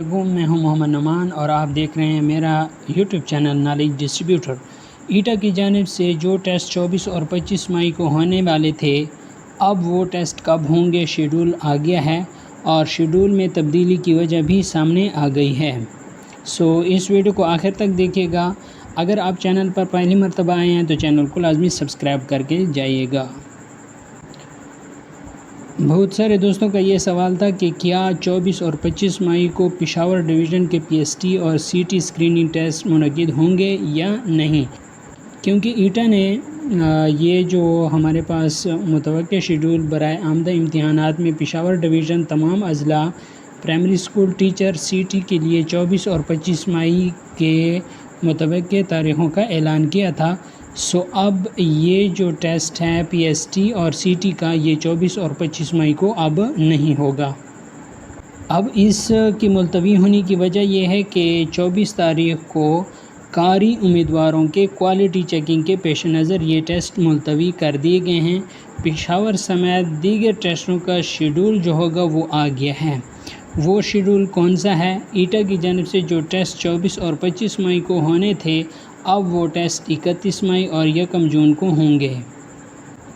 मैं हूं मोहम्मद नुमान और आप देख रहे हैं मेरा यूट्यूब चैनल नॉलेज डिस्ट्रीब्यूटर। ईटा की जानिब से जो टेस्ट 24 और 25 मई को होने वाले थे, अब वो टेस्ट कब होंगे शेड्यूल आ गया है और शेड्यूल में तब्दीली की वजह भी सामने आ गई है। इस वीडियो को आखिर तक देखिएगा। अगर आप चैनल पर पहली मरतबा आए हैं तो चैनल को लाजमी सब्सक्राइब करके जाइएगा। बहुत सारे दोस्तों का ये सवाल था कि क्या 24 और 25 मई को पेशावर डिवीज़न के पीएसटी और सीटी स्क्रीनिंग टेस्ट मुनक़िद होंगे या नहीं, क्योंकि ईटा ने ये जो हमारे पास मुतवक्किल शेड्यूल बराए आमदा इम्तिहानात में पेशावर डिवीज़न तमाम अज़ला प्राइमरी स्कूल टीचर सीटी के लिए 24 और 25 मई के मुतवक्किल तारीख़ों का ऐलान किया था। अब ये जो टेस्ट है पीएसटी और सीटी का, ये 24 और 25 मई को अब नहीं होगा। अब इस की मुलतवी होने की वजह यह है कि 24 तारीख़ को कारी उम्मीदवारों के क्वालिटी चेकिंग के पेश नज़र ये टेस्ट मुलतवी कर दिए गए हैं। पेशावर समेत दीगर टेस्टों का शेड्यूल जो होगा वो आ गया है। वो शेड्यूल कौन सा है? ईटा की जानिब से जो टेस्ट 24 और 25 मई को होने थे, अब वो टेस्ट 31 मई और 1 जून को होंगे।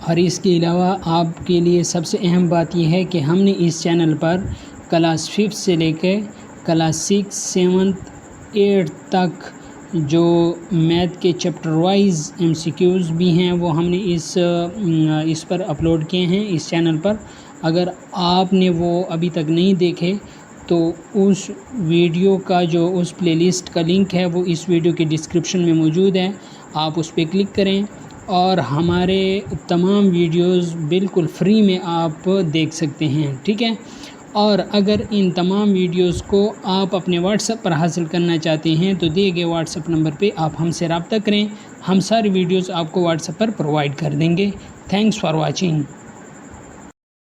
और इसके अलावा आपके लिए सबसे अहम बात यह है कि हमने इस चैनल पर क्लास 5 से लेकर क्लास 6, 7, 8 तक जो मैथ के चैप्टर वाइज एमसीक्यूज़ भी हैं वो हमने इस पर अपलोड किए हैं इस चैनल पर। अगर आपने वो अभी तक नहीं देखे तो उस वीडियो का जो उस प्लेलिस्ट का लिंक है वो इस वीडियो के डिस्क्रिप्शन में मौजूद है। आप उस पर क्लिक करें और हमारे तमाम वीडियोस बिल्कुल फ्री में आप देख सकते हैं, ठीक है। और अगर इन तमाम वीडियोस को आप अपने व्हाट्सएप पर हासिल करना चाहते हैं तो दिए गए व्हाट्सएप नंबर पे आप हमसे रब्ता करें। हम सारी वीडियोस आपको व्हाट्सएप पर प्रोवाइड कर देंगे। Thanks for watching.